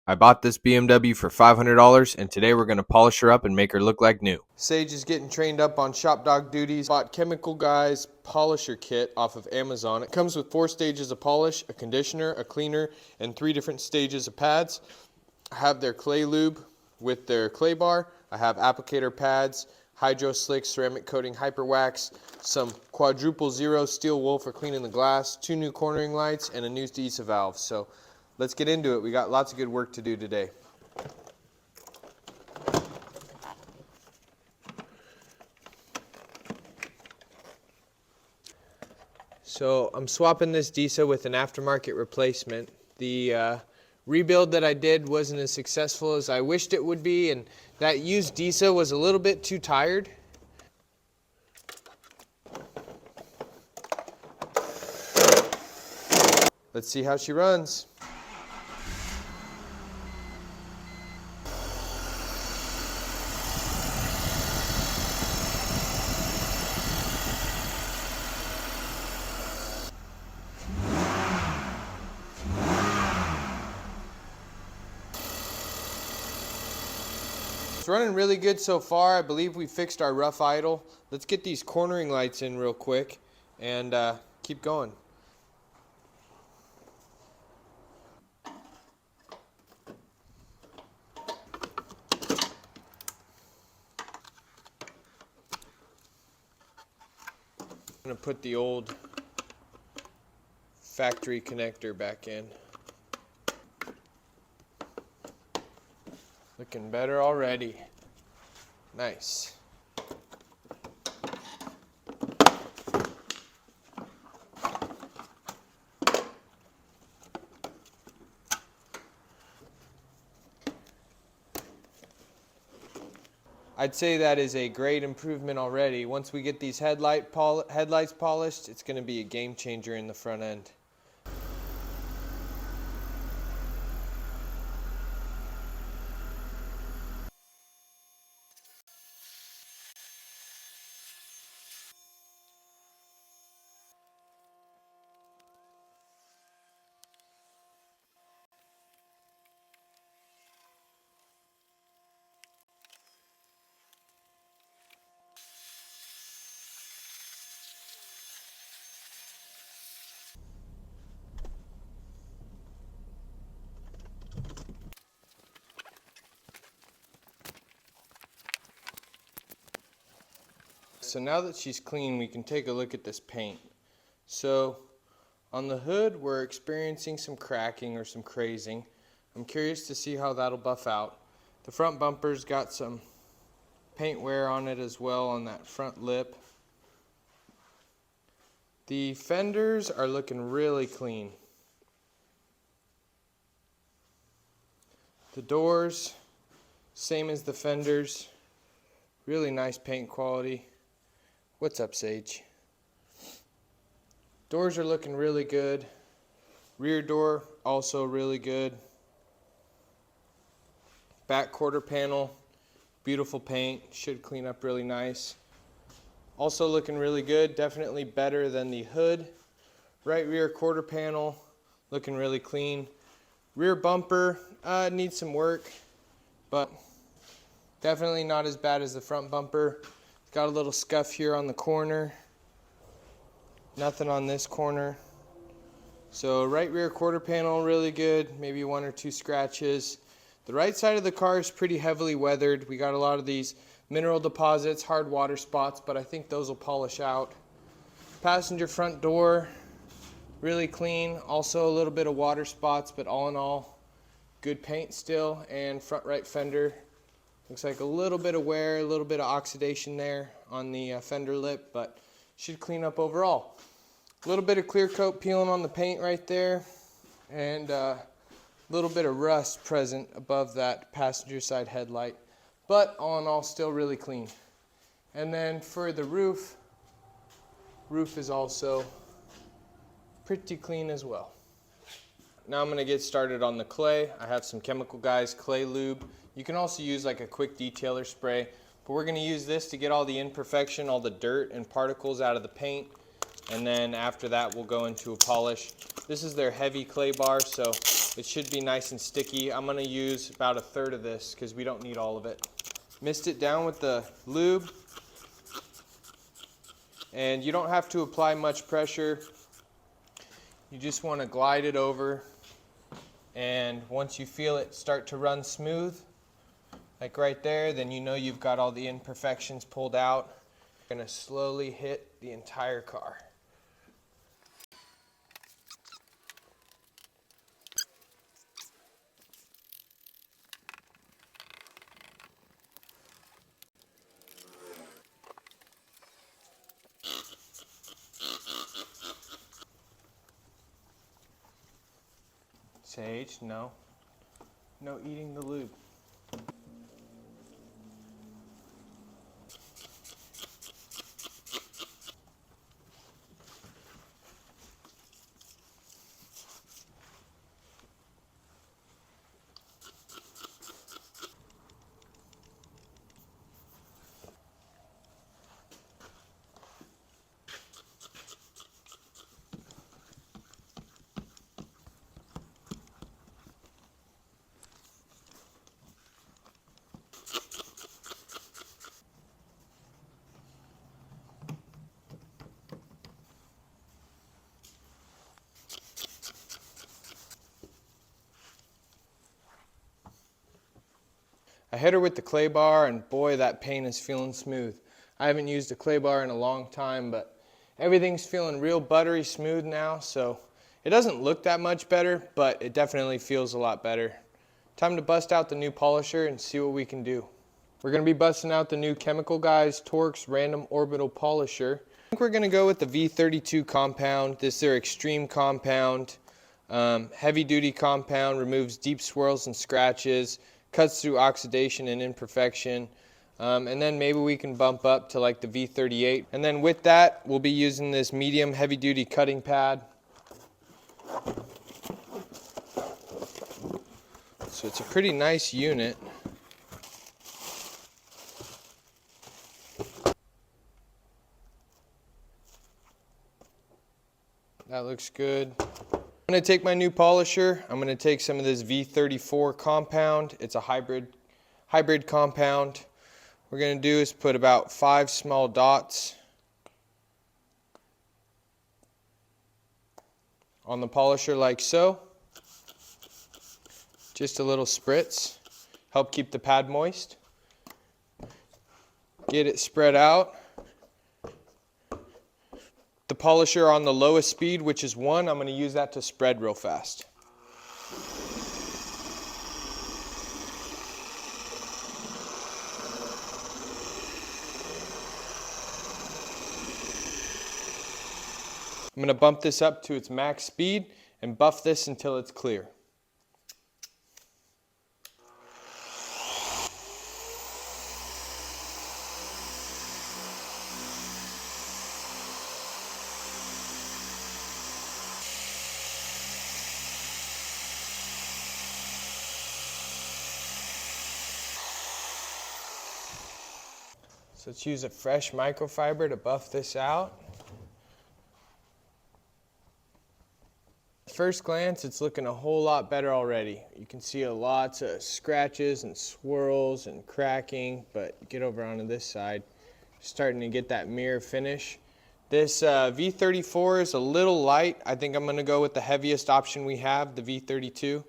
I bought this BMW for $500 and today we're going to polish her up and make her look like new. Sage is getting trained up on shop dog duties. Bought Chemical Guys polisher kit off of Amazon. It comes with 4 stages of polish, a conditioner, a cleaner, and 3 different stages of pads. I have their clay lube with their clay bar. I have applicator pads, HydroSlick ceramic coating hyper wax, some quadruple zero steel wool for cleaning the glass, 2 new cornering lights, and a new adhesive valve. So let's get into it. We got lots of good work to do today. So I'm swapping this DISA with an aftermarket replacement. The rebuild that I did wasn't as successful as I wished it would be, and that used DISA was a little bit too tired. Let's see how she runs. It's running really good so far. I believe we fixed our rough idle. Let's get these cornering lights in real quick and keep going. I'm going to put the old factory connector back in. Looking better already. Nice. I'd say that is a great improvement already. Once we get these headlights polished, it's going to be a game changer in the front end. So now that she's clean, we can take a look at this paint. So on the hood, we're experiencing some cracking or some crazing. I'm curious to see how that'll buff out. The front bumper's got some paint wear on it as well on that front lip. The fenders are looking really clean. The doors, same as the fenders. Really nice paint quality. What's up, Sage? Doors are looking really good. Rear door also really good. Back quarter panel, beautiful paint, should clean up really nice. Also looking really good, definitely better than the hood. Right rear quarter panel, looking really clean. Rear bumper needs some work, but definitely not as bad as the front bumper. Got a little scuff here on the corner. Nothing on this corner. So right rear quarter panel really good, maybe 1 or 2 scratches. The right side of the car is pretty heavily weathered. We got a lot of these mineral deposits, hard water spots, but I think those will polish out. Passenger front door, really clean. Also a little bit of water spots, but all in all, good paint still. And front right fender, looks like a little bit of wear, a little bit of oxidation there on the fender lip, but should clean up overall. A little bit of clear coat peeling on the paint right there, and a little bit of rust present above that passenger side headlight, but all in all still really clean. And then for the roof is also pretty clean as well. Now I'm going to get started on the clay. I have some Chemical Guys clay lube. You can also use like a quick detailer spray, but we're going to use this to get all the imperfection, all the dirt and particles out of the paint, and then after that we'll go into a polish. This is their heavy clay bar, so It should be nice and sticky. I'm going to use about 1/3 of this because we don't need all of it. Mist it down with the lube. And you don't have to apply much pressure. You just want to glide it over. And once you feel it start to run smooth, like right there, then you know you've got all the imperfections pulled out. You're going to slowly hit the entire car. Sage, no. No eating the lube. I hit her with the clay bar, and boy, that paint is feeling smooth. I haven't used a clay bar in a long time, but everything's feeling real buttery smooth now, so it doesn't look that much better, but it definitely feels a lot better. Time to bust out the new polisher and see what we can do. We're going to be busting out the new Chemical Guys Torx Random Orbital Polisher. I think we're going to go with the V32 compound. This is their extreme compound. Heavy duty compound, removes deep swirls and scratches, cuts through oxidation and imperfection. And then maybe we can bump up to like the V38. And then with that, we'll be using this medium heavy duty cutting pad. So it's a pretty nice unit. That looks good. I'm going to take my new polisher. I'm going to take some of this V34 compound. It's a hybrid compound. What we're going to do is put about 5 small dots on the polisher like so. Just a little spritz. Help keep the pad moist. Get it spread out. The polisher on the lowest speed, which is 1, I'm going to use that to spread real fast. I'm going to bump this up to its max speed and buff this until it's clear. So let's use a fresh microfiber to buff this out. At first glance, it's looking a whole lot better already. You can see lots of scratches and swirls and cracking, but get over onto this side. Starting to get that mirror finish. This V34 is a little light. I think I'm going to go with the heaviest option we have, the V32.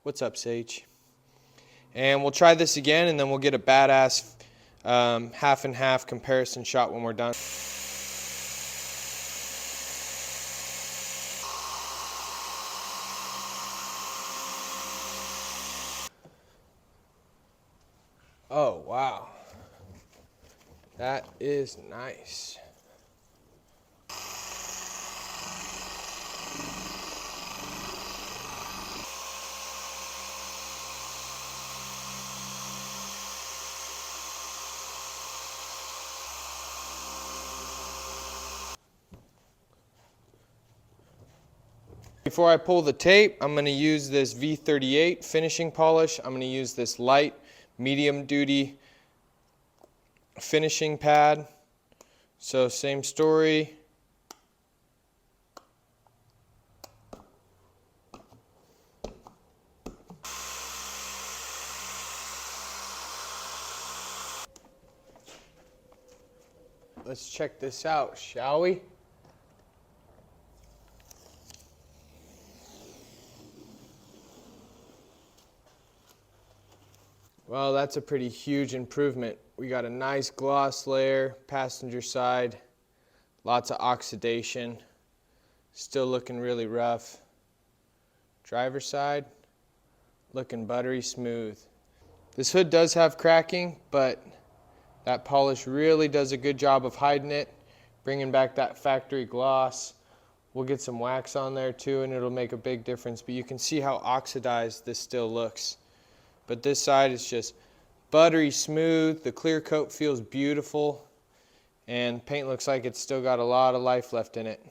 What's up, Sage? And we'll try this again, and then we'll get a badass half and half comparison shot when we're done. Oh wow, that is nice. Before I pull the tape, I'm going to use this V38 finishing polish. I'm going to use this light, medium duty finishing pad. So same story. let's check this out, shall we? Well, that's a pretty huge improvement. We got a nice gloss layer, passenger side, lots of oxidation, still looking really rough. Driver side, looking buttery smooth. This hood does have cracking, but that polish really does a good job of hiding it, bringing back that factory gloss. We'll get some wax on there too, and it'll make a big difference, but you can see how oxidized this still looks. But this side is just buttery smooth. The clear coat feels beautiful, and paint looks like it's still got a lot of life left in it.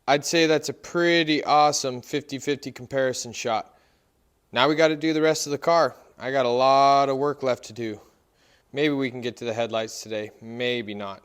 I'd say that's a pretty awesome 50-50 comparison shot. Now we got to do the rest of the car. I got a lot of work left to do. Maybe we can get to the headlights today, maybe not.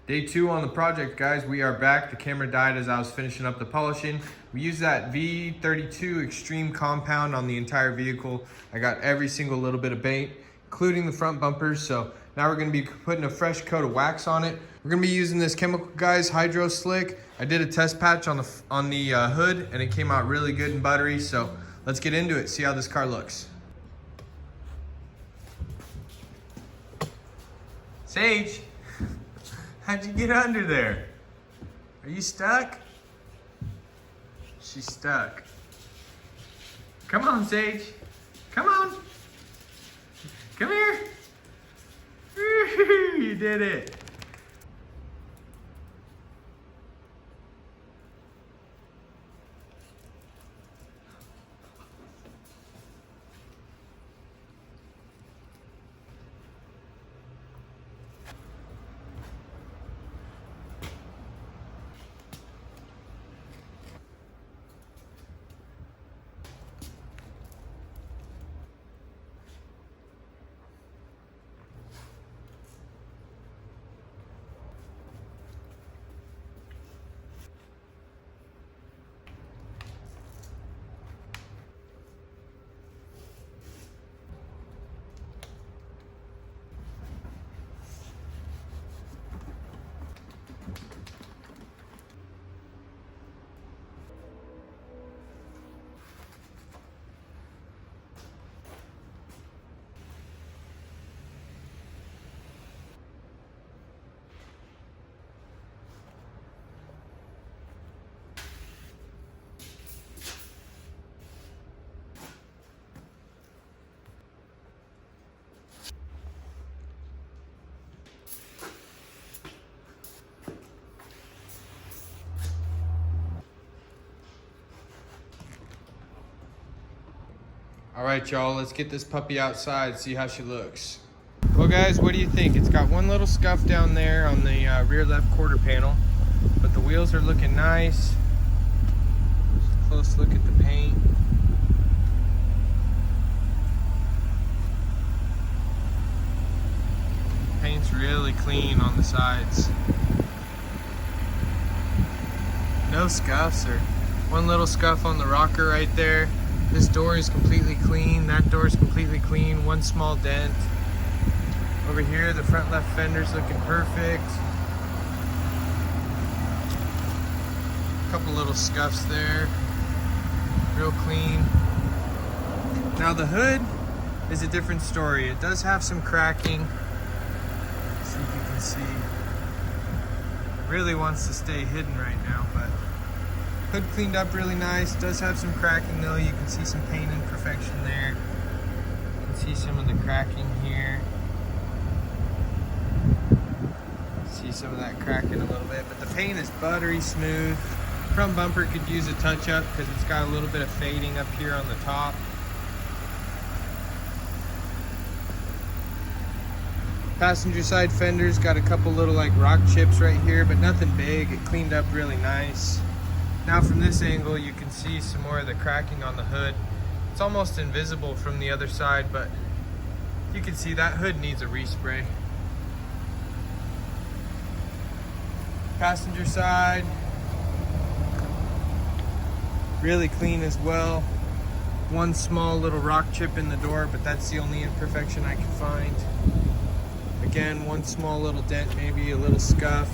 Day 2 on the project, guys. We are back. The camera died as I was finishing up the polishing. We used that V32 Extreme compound on the entire vehicle. I got every single little bit of paint, including the front bumpers. So now we're gonna be putting a fresh coat of wax on it. We're gonna be using this chemical, guys, HydroSlick. I did a test patch on the hood, and it came out really good and buttery. So let's get into it, see how this car looks. Sage. How'd you get under there? Are you stuck? She's stuck. Come on, Sage. Come on. Come here. You did it. All right, y'all, let's get this puppy outside, see how she looks. Well, guys, what do you think? It's got one little scuff down there on the rear left quarter panel, but the wheels are looking nice. Close look at the paint. Paint's really clean on the sides. No scuffs, or one little scuff on the rocker right there. This door is completely clean, that door is completely clean, one small dent. Over here, the front left fender's looking perfect. A couple little scuffs there, real clean. Now the hood is a different story. It does have some cracking. Let's see if you can see. Really wants to stay hidden right now, but hood cleaned up really nice. Does have some cracking though. You can see some paint imperfection there. You can see some of the cracking here. See some of that cracking a little bit, but the paint is buttery smooth. Front bumper could use a touch up because it's got a little bit of fading up here on the top. Passenger side fenders got a couple little like rock chips right here, but nothing big. It cleaned up really nice. Now from this angle, you can see some more of the cracking on the hood. It's almost invisible from the other side, but you can see that hood needs a respray. Passenger side, really clean as well. One small little rock chip in the door, but that's the only imperfection I can find. Again, one small little dent, maybe a little scuff.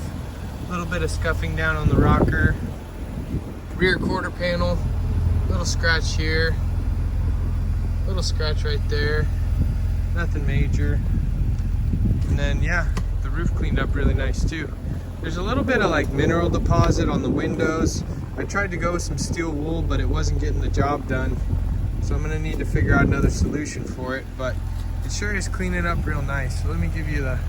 A little bit of scuffing down on the rocker. Rear quarter panel, little scratch here. Little scratch right there. Nothing major. And then, yeah, the roof cleaned up really nice too. There's a little bit of like mineral deposit on the windows. I tried to go with some steel wool, but it wasn't getting the job done. So I'm gonna need to figure out another solution for it, but it sure is cleaning up real nice. So let me give you the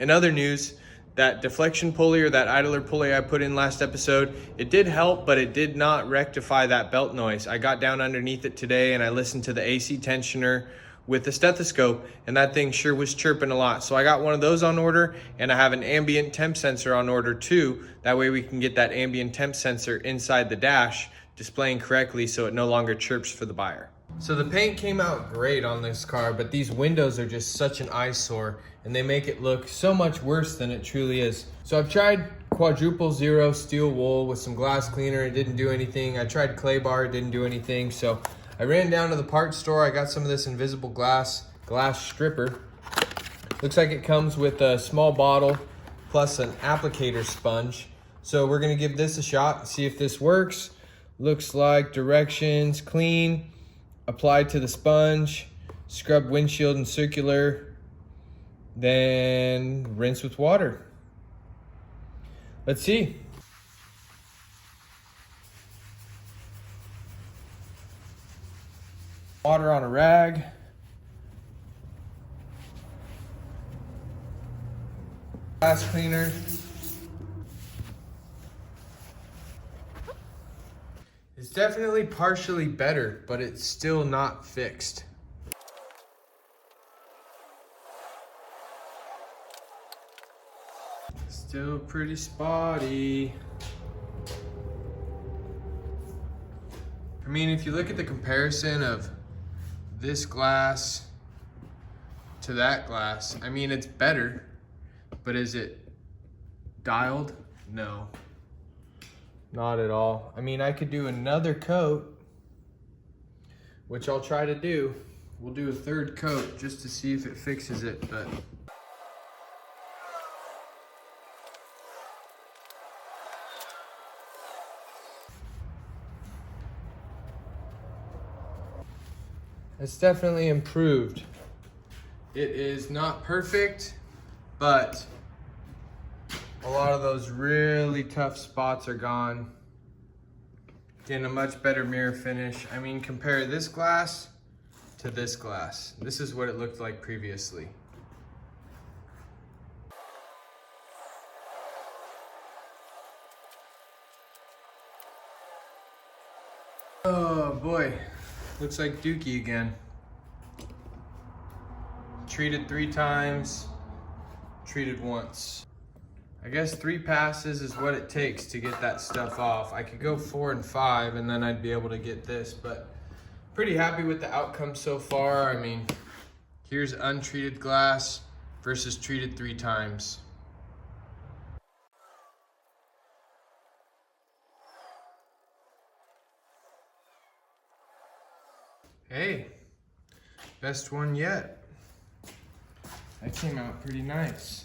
In other news, that deflection pulley or that idler pulley I put in last episode, it did help, but it did not rectify that belt noise. I got down underneath it today and I listened to the AC tensioner with the stethoscope, and that thing sure was chirping a lot. So I got one of those on order, and I have an ambient temp sensor on order too. That way we can get that ambient temp sensor inside the dash displaying correctly so it no longer chirps for the buyer. So the paint came out great on this car, but these windows are just such an eyesore and they make it look so much worse than it truly is. So I've tried quadruple zero steel wool with some glass cleaner. It didn't do anything. I tried clay bar, it didn't do anything. So I ran down to the parts store. I got some of this invisible glass stripper. Looks like it comes with a small bottle plus an applicator sponge. So we're gonna give this a shot, see if this works. Looks like directions, clean. Apply to the sponge, scrub windshield and circular, then rinse with water. Let's see. Water on a rag. Glass cleaner. It's definitely partially better, but it's still not fixed. Still pretty spotty. I mean, if you look at the comparison of this glass to that glass, I mean, it's better, but is it dialed? No. Not at all. I mean, I could do another coat, which I'll try to do. We'll do a third coat just to see if it fixes it, but it's definitely improved. It is not perfect, but a lot of those really tough spots are gone. Getting a much better mirror finish. I mean, compare this glass to this glass. This is what it looked like previously. Oh boy, looks like Dookie again. Treated 3 times, treated once. I guess 3 passes is what it takes to get that stuff off. I could go 4 and 5 and then I'd be able to get this, but pretty happy with the outcome so far. I mean, here's untreated glass versus treated 3 times. Hey, best one yet. That came out pretty nice.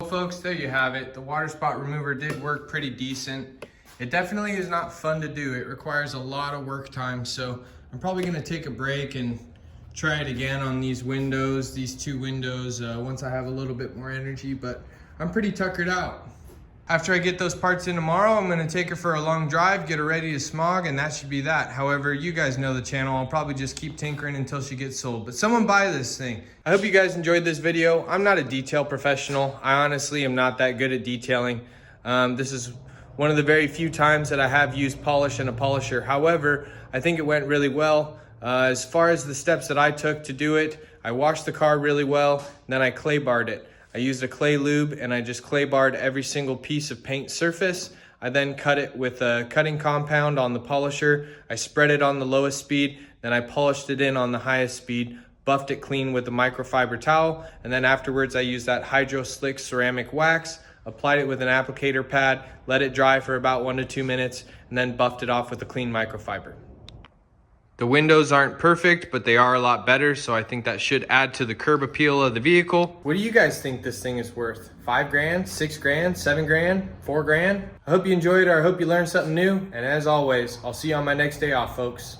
Well, folks, there you have it. The water spot remover did work pretty decent. It definitely is not fun to do. It requires a lot of work time, so I'm probably gonna take a break and try it again on these windows, these two windows, once I have a little bit more energy, but I'm pretty tuckered out. After I get those parts in tomorrow, I'm gonna take her for a long drive, get her ready to smog, and that should be that. However, you guys know the channel. I'll probably just keep tinkering until she gets sold, but someone buy this thing. I hope you guys enjoyed this video. I'm not a detail professional. I honestly am not that good at detailing. This is one of the very few times that I have used polish and a polisher. However, I think it went really well. As far as the steps that I took to do it, I washed the car really well, then I clay barred it. I used a clay lube and I just clay barred every single piece of paint surface. I then cut it with a cutting compound on the polisher. I spread it on the lowest speed, then I polished it in on the highest speed, buffed it clean with a microfiber towel, and then afterwards I used that HydroSlick ceramic wax, applied it with an applicator pad, let it dry for about 1 to 2 minutes, and then buffed it off with a clean microfiber. The windows aren't perfect, but they are a lot better, so I think that should add to the curb appeal of the vehicle. What do you guys think this thing is worth? 5 grand, 6 grand, 7 grand, 4 grand? I hope you enjoyed it, or I hope you learned something new, and as always, I'll see you on my next day off, folks.